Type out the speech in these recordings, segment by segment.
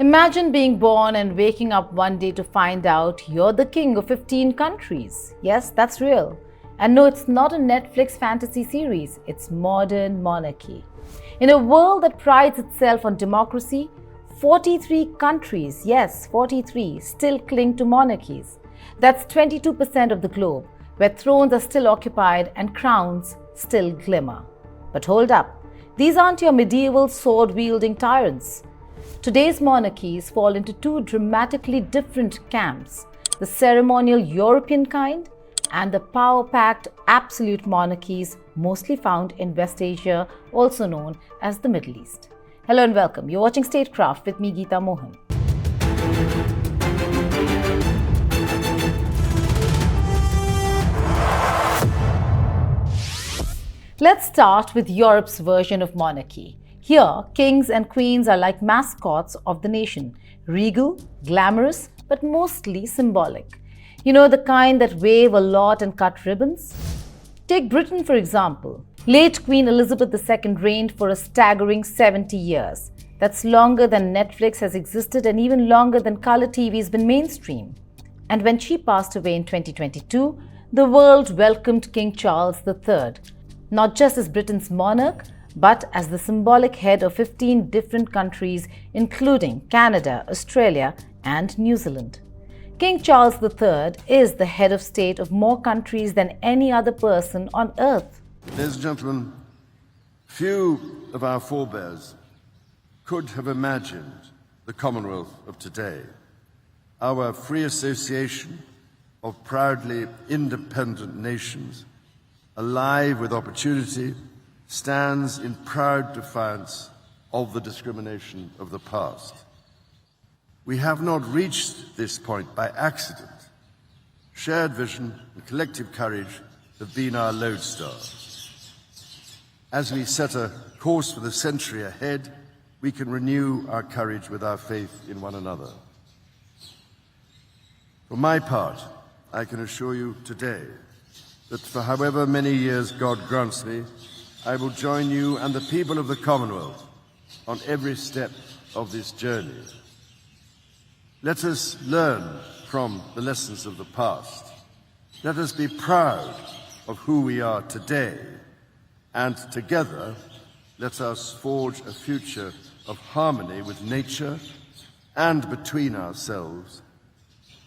Imagine being born and waking up one day to find out you're the king of 15 countries. Yes, that's real. And no, it's not a Netflix fantasy series, it's modern monarchy. In a world that prides itself on democracy, 43 countries, yes, 43, still cling to monarchies. That's 22% of the globe, where thrones are still occupied and crowns still glimmer. But hold up, these aren't your medieval sword-wielding tyrants. Today's monarchies fall into two dramatically different camps, the ceremonial European kind and the power-packed absolute monarchies mostly found in West Asia, also known as the Middle East. Hello and welcome. You're watching Statecraft with me, Geeta Mohan. Let's start with Europe's version of monarchy. Here, kings and queens are like mascots of the nation, regal, glamorous, but mostly symbolic. You know, the kind that wave a lot and cut ribbons? Take Britain, for example. Late Queen Elizabeth II reigned for a staggering 70 years. That's longer than Netflix has existed and even longer than color TV has been mainstream. And when she passed away in 2022, the world welcomed King Charles III, not just as Britain's monarch, but as the symbolic head of 15 different countries, including Canada, Australia, and New Zealand. King Charles III is the head of state of more countries than any other person on earth. Ladies and gentlemen, few of our forebears could have imagined the Commonwealth of today, our free association of proudly independent nations, alive with opportunity, stands in proud defiance of the discrimination of the past. We have not reached this point by accident. Shared vision and collective courage have been our lodestar. As we set a course for the century ahead, we can renew our courage with our faith in one another. For my part, I can assure you today that for however many years God grants me, I will join you and the people of the Commonwealth on every step of this journey. Let us learn from the lessons of the past. Let us be proud of who we are today. And together, let us forge a future of harmony with nature and between ourselves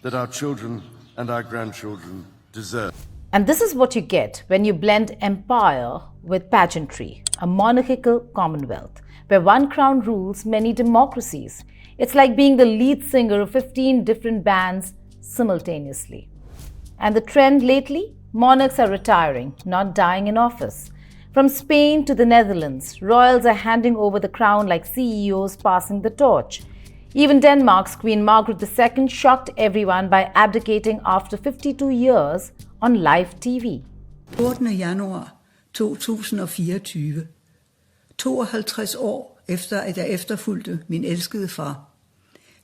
that our children and our grandchildren deserve. And this is what you get when you blend empire with pageantry, a monarchical commonwealth, where one crown rules many democracies. It's like being the lead singer of 15 different bands simultaneously. And the trend lately? Monarchs are retiring, not dying in office. From Spain to the Netherlands, royals are handing over the crown like CEOs passing the torch. Even Denmark's Queen Margrethe II shocked everyone by abdicating after 52 years on live TV. 14. januar 2024, 52 år efter at jeg efterfulgte min elskede far,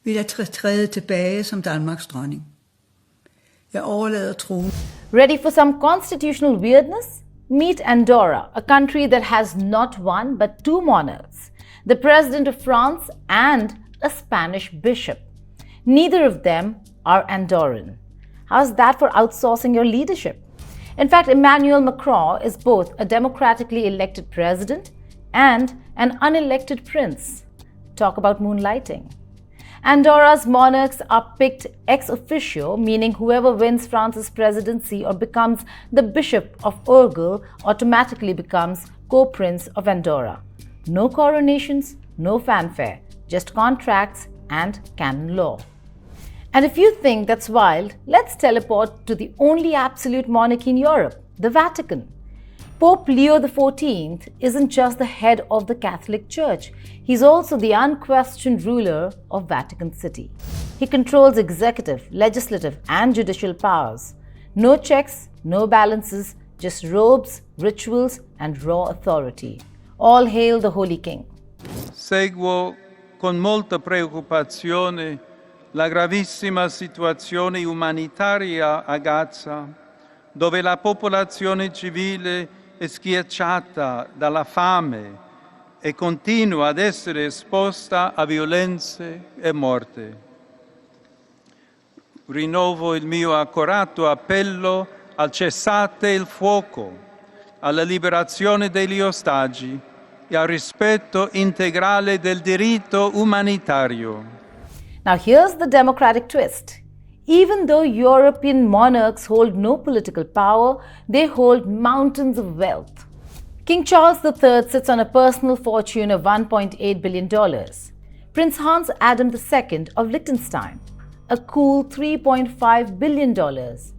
vil jeg træde tilbage som Danmarks dronning. Jeg overlader tronen. Ready for some constitutional weirdness? Meet Andorra, a country that has not one but two monarchs, the president of France and a Spanish bishop. Neither of them are Andorran. How's that for outsourcing your leadership? In fact, Emmanuel Macron is both a democratically elected president and an unelected prince. Talk about moonlighting. Andorra's monarchs are picked ex officio, meaning whoever wins France's presidency or becomes the Bishop of Urgell automatically becomes co-prince of Andorra. No coronations, no fanfare, just contracts and canon law. And if you think that's wild, let's teleport to the only absolute monarchy in Europe, the Vatican. Pope Leo XIV isn't just the head of the Catholic Church, he's also the unquestioned ruler of Vatican City. He controls executive, legislative, and judicial powers. No checks, no balances, just robes, rituals, and raw authority. All hail the Holy King. Seguo con molta preoccupazione la gravissima situazione umanitaria a Gaza, dove la popolazione civile è schiacciata dalla fame, e continua ad essere esposta a violenze e morte. Rinnovo il mio accorato appello al cessate il fuoco, alla liberazione degli ostaggi e al rispetto integrale del diritto umanitario. Now here's the democratic twist. Even though European monarchs hold no political power, they hold mountains of wealth. King Charles III sits on a personal fortune of $1.8 billion. Prince Hans Adam II of Liechtenstein, a cool $3.5 billion.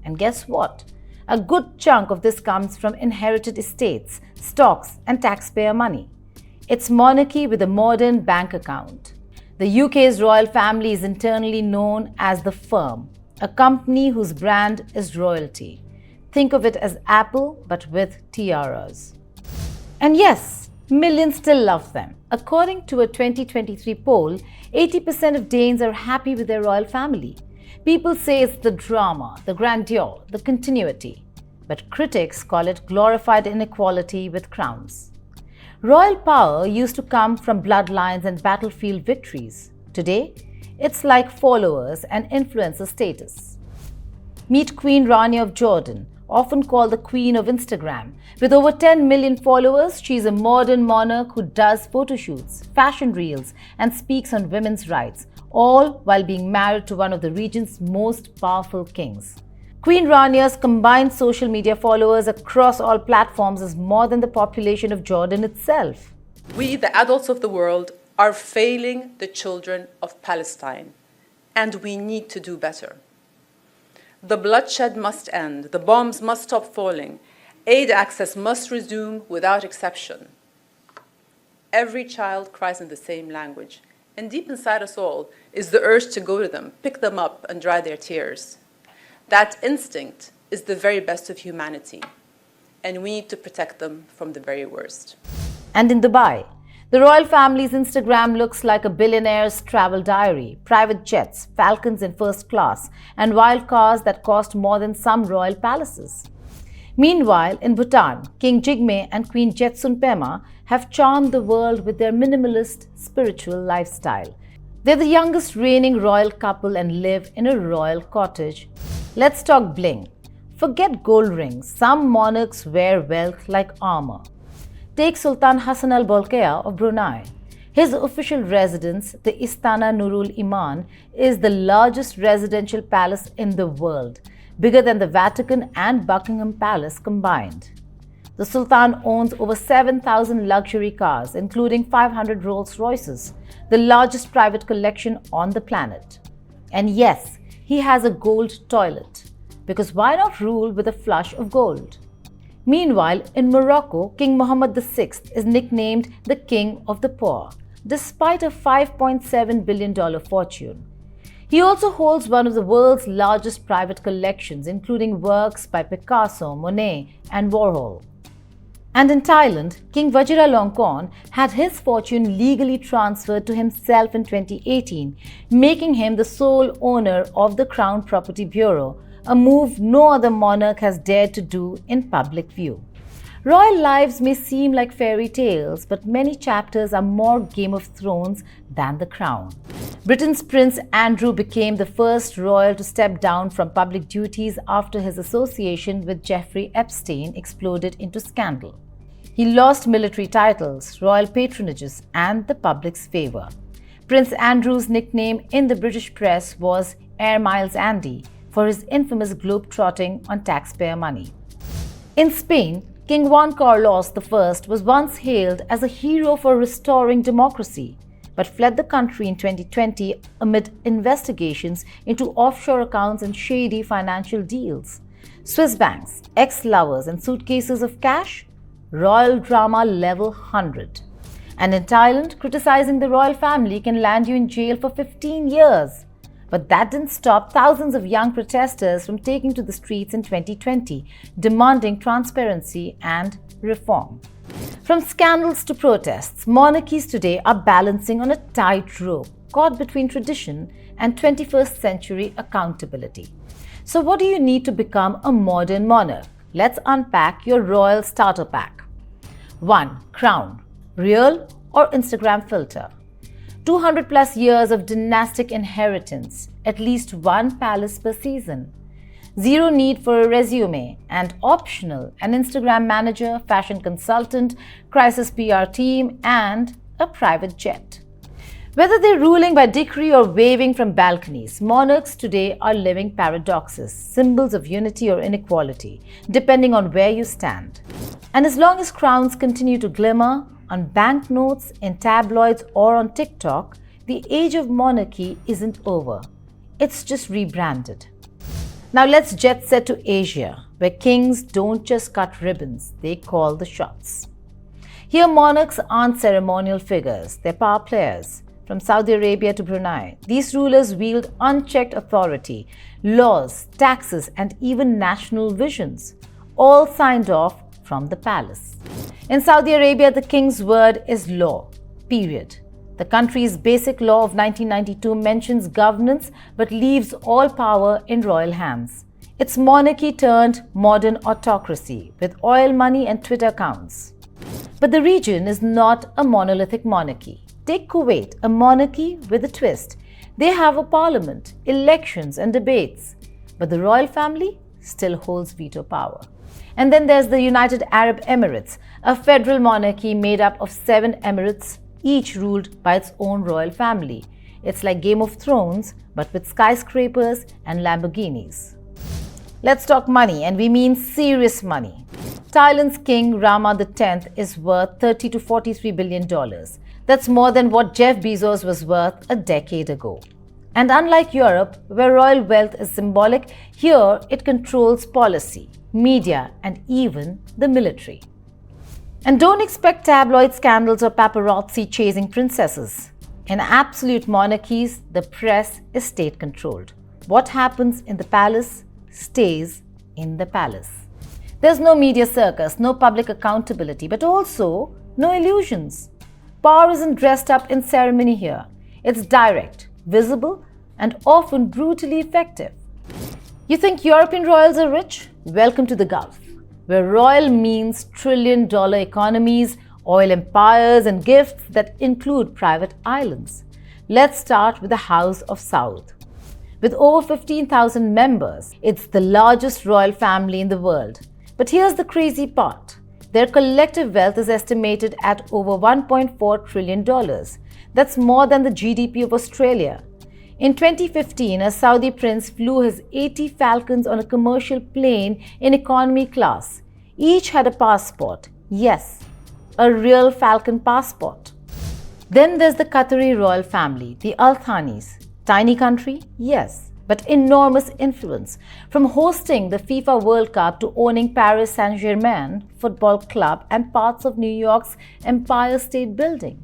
And guess what? A good chunk of this comes from inherited estates, stocks, and taxpayer money. It's monarchy with a modern bank account. The UK's royal family is internally known as the Firm, a company whose brand is royalty. Think of it as Apple, but with tiaras. And yes, millions still love them. According to a 2023 poll, 80% of Danes are happy with their royal family. People say it's the drama, the grandeur, the continuity. But critics call it glorified inequality with crowns. Royal power used to come from bloodlines and battlefield victories. Today, it's like followers and influencer status. Meet Queen Rania of Jordan, often called the Queen of Instagram. With over 10 million followers, she's a modern monarch who does photo shoots, fashion reels, and speaks on women's rights, all while being married to one of the region's most powerful kings. Queen Rania's combined social media followers across all platforms is more than the population of Jordan itself. We, the adults of the world, are failing the children of Palestine, and we need to do better. The bloodshed must end, the bombs must stop falling, aid access must resume without exception. Every child cries in the same language, and deep inside us all is the urge to go to them, pick them up, and dry their tears. That instinct is the very best of humanity, and we need to protect them from the very worst. And in Dubai, the royal family's Instagram looks like a billionaire's travel diary, private jets, falcons in first class, and wild cars that cost more than some royal palaces. Meanwhile, in Bhutan, King Jigme and Queen Jetsun Pema have charmed the world with their minimalist spiritual lifestyle. They're the youngest reigning royal couple and live in a royal cottage. Let's talk bling. Forget gold rings. Some monarchs wear wealth like armor. Take Sultan Hassan al Bolkiah of Brunei. His official residence, the Istana Nurul Iman, is the largest residential palace in the world, bigger than the Vatican and Buckingham Palace combined. The Sultan owns over 7,000 luxury cars, including 500 Rolls-Royces, the largest private collection on the planet. And yes, he has a gold toilet, because why not rule with a flush of gold? Meanwhile, in Morocco, King Mohammed VI is nicknamed the King of the Poor, despite a $5.7 billion fortune. He also holds one of the world's largest private collections, including works by Picasso, Monet, and Warhol. And in Thailand, King Vajiralongkorn had his fortune legally transferred to himself in 2018, making him the sole owner of the Crown Property Bureau, a move no other monarch has dared to do in public view. Royal lives may seem like fairy tales, but many chapters are more Game of Thrones than The Crown. Britain's Prince Andrew became the first royal to step down from public duties after his association with Jeffrey Epstein exploded into scandal. He lost military titles, royal patronages, and the public's favour. Prince Andrew's nickname in the British press was Air Miles Andy for his infamous globe-trotting on taxpayer money. In Spain, King Juan Carlos I was once hailed as a hero for restoring democracy, but fled the country in 2020 amid investigations into offshore accounts and shady financial deals. Swiss banks, ex-lovers, and suitcases of cash? Royal drama level 100. And in Thailand, criticizing the royal family can land you in jail for 15 years. But that didn't stop thousands of young protesters from taking to the streets in 2020, demanding transparency and reform. From scandals to protests, monarchies today are balancing on a tightrope, caught between tradition and 21st century accountability. So what do you need to become a modern monarch? Let's unpack your royal starter pack. 1. Crown. Real or Instagram filter. 200 plus years of dynastic inheritance, at least one palace per season. Zero need for a resume, and optional an Instagram manager, fashion consultant, crisis PR team, and a private jet. Whether they're ruling by decree or waving from balconies, monarchs today are living paradoxes, symbols of unity or inequality, depending on where you stand. And as long as crowns continue to glimmer on banknotes, in tabloids, or on TikTok, the age of monarchy isn't over. It's just rebranded. Now let's jet set to Asia, where kings don't just cut ribbons, they call the shots. Here, monarchs aren't ceremonial figures, they're power players. From Saudi Arabia to Brunei, these rulers wield unchecked authority, laws, taxes, and even national visions, all signed off from the palace. In Saudi Arabia, the king's word is law, period. The country's basic law of 1992 mentions governance but leaves all power in royal hands. It's monarchy turned modern autocracy with oil money and Twitter accounts. But the region is not a monolithic monarchy. Take Kuwait, a monarchy with a twist. They have a parliament, elections, and debates. But the royal family still holds veto power. And then there's the United Arab Emirates, a federal monarchy made up of 7 emirates, each ruled by its own royal family. It's like Game of Thrones, but with skyscrapers and Lamborghinis. Let's talk money, and we mean serious money. Thailand's King Rama X is worth $30 to $43 billion. That's more than what Jeff Bezos was worth a decade ago. And unlike Europe, where royal wealth is symbolic, here it controls policy, media, and even the military. And don't expect tabloid scandals or paparazzi chasing princesses. In absolute monarchies, the press is state-controlled. What happens in the palace stays in the palace. There's no media circus, no public accountability, but also no illusions. Power isn't dressed up in ceremony here. It's direct, visible, and often brutally effective. You think European royals are rich? Welcome to the Gulf, where royal means trillion-dollar economies, oil empires, and gifts that include private islands. Let's start with the House of Saud. With over 15,000 members, it's the largest royal family in the world. But here's the crazy part. Their collective wealth is estimated at over $1.4 trillion. That's more than the GDP of Australia. In 2015, a Saudi prince flew his 80 falcons on a commercial plane in economy class. Each had a passport. Yes, a real falcon passport. Then there's the Qatari royal family, the Al Thanis. Tiny country? Yes. But enormous influence, from hosting the FIFA World Cup to owning Paris Saint-Germain football club and parts of New York's Empire State Building.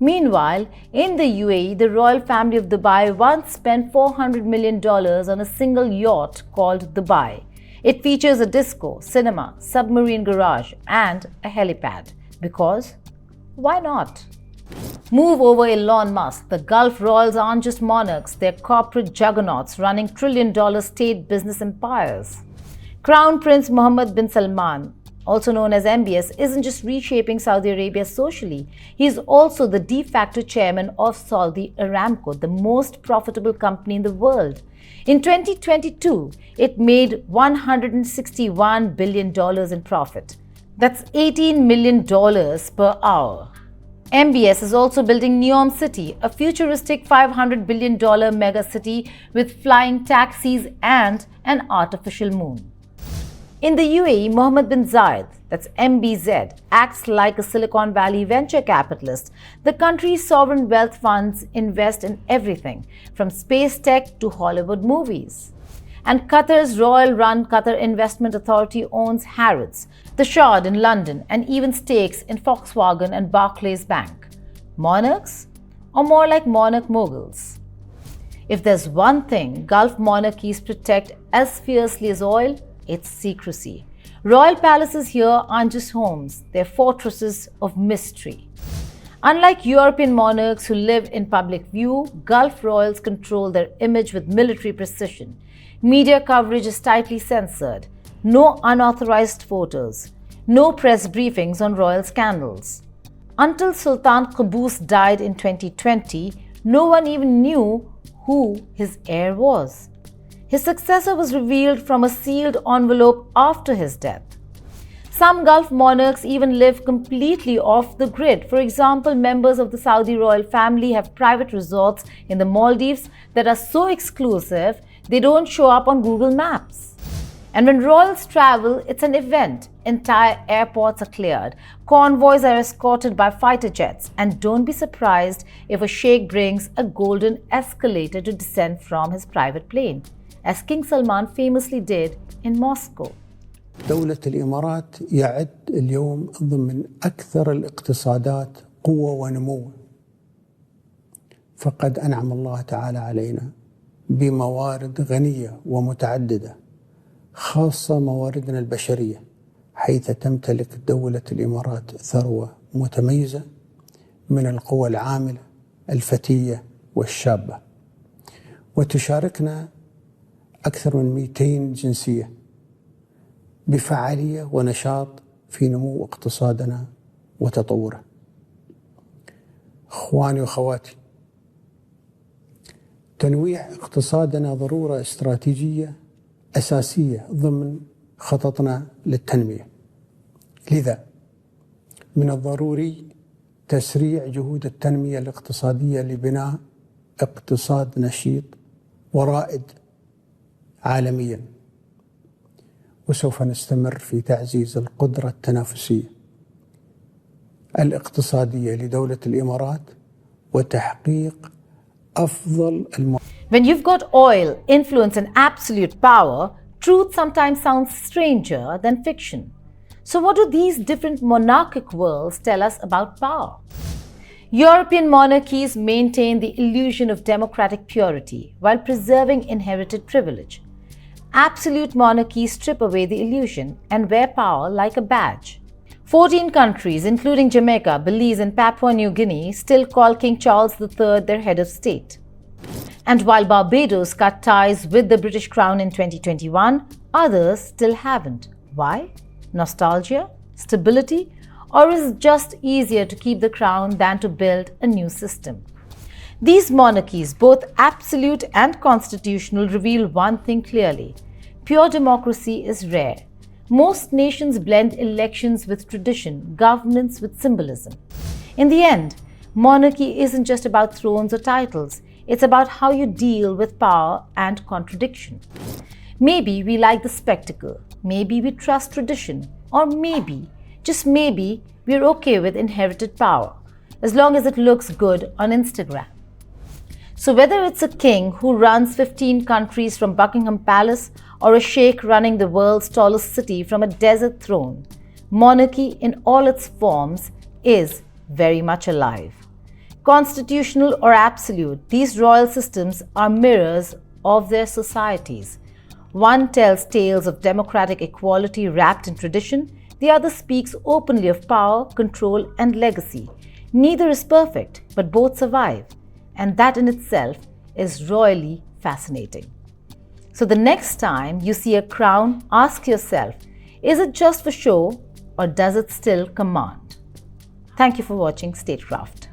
Meanwhile, in the UAE, the royal family of Dubai once spent $400 million on a single yacht called Dubai. It features a disco, cinema, submarine garage, and a helipad. Because why not? Move over Elon Musk. The Gulf royals aren't just monarchs, they're corporate juggernauts running trillion-dollar state business empires. Crown Prince Mohammed bin Salman, also known as MBS, isn't just reshaping Saudi Arabia socially. He is also the de facto chairman of Saudi Aramco, the most profitable company in the world. In 2022, it made $161 billion in profit. That's $18 million per hour. MBS is also building Neom City, a futuristic $500 billion megacity with flying taxis and an artificial moon. In the UAE, Mohammed bin Zayed, that's MBZ, acts like a Silicon Valley venture capitalist. The country's sovereign wealth funds invest in everything, from space tech to Hollywood movies. And Qatar's royal-run Qatar Investment Authority owns Harrods, the Shard in London, and even stakes in Volkswagen and Barclays Bank. Monarchs? Or more like monarch moguls? If there's one thing Gulf monarchies protect as fiercely as oil, it's secrecy. Royal palaces here aren't just homes, they're fortresses of mystery. Unlike European monarchs who live in public view, Gulf royals control their image with military precision. Media coverage is tightly censored. No unauthorized photos. No press briefings on royal scandals. Until Sultan Qaboos died in 2020, no one even knew who his heir was. His successor was revealed from a sealed envelope after his death. Some Gulf monarchs even live completely off the grid. For example, members of the Saudi royal family have private resorts in the Maldives that are so exclusive they don't show up on Google Maps. And when royals travel, it's an event. Entire airports are cleared, convoys are escorted by fighter jets, and don't be surprised if a sheikh brings a golden escalator to descend from his private plane, as King Salman famously did in Moscow. دولة الإمارات يعد اليوم ضمن أكثر الاقتصادات قوة ونمو، فقد أنعم الله تعالى علينا بموارد غنية ومتعددة، خاصة مواردنا البشرية، حيث تمتلك دولة الإمارات ثروة متميزة من القوى العاملة الفتية والشابة، وتشاركنا أكثر من 200 جنسية بفعالية ونشاط في نمو اقتصادنا وتطوره. أخواني وأخواتي، تنويع اقتصادنا ضرورة استراتيجية أساسية ضمن خططنا للتنمية. لذا من الضروري تسريع جهود التنمية الاقتصادية لبناء اقتصاد نشيط ورائد عالمياً، وسوف نستمر في تعزيز القدرة التنافسية الاقتصادية لدولة الإمارات وتحقيق أفضل When you've got oil, influence and absolute power, truth sometimes sounds stranger than fiction. So what do these different monarchic worlds tell us about power? European monarchies maintain the illusion of democratic purity while preserving inherited privilege. Absolute monarchies strip away the illusion and wear power like a badge. 14 countries, including Jamaica, Belize and Papua New Guinea, still call King Charles III their head of state. And while Barbados cut ties with the British Crown in 2021, others still haven't. Why? Nostalgia? Stability? Or is it just easier to keep the crown than to build a new system? These monarchies, both absolute and constitutional, reveal one thing clearly. Pure democracy is rare. Most nations blend elections with tradition, governance with symbolism. In the end, monarchy isn't just about thrones or titles. It's about how you deal with power and contradiction. Maybe we like the spectacle, maybe we trust tradition, or maybe, just maybe, we're okay with inherited power, as long as it looks good on Instagram. So whether it's a king who runs 15 countries from Buckingham Palace or a sheikh running the world's tallest city from a desert throne, monarchy in all its forms is very much alive. Constitutional or absolute, these royal systems are mirrors of their societies. One tells tales of democratic equality wrapped in tradition, the other speaks openly of power, control, and legacy. Neither is perfect, but both survive. And that in itself is royally fascinating. So the next time you see a crown, ask yourself, is it just for show or does it still command? Thank you for watching Statecraft.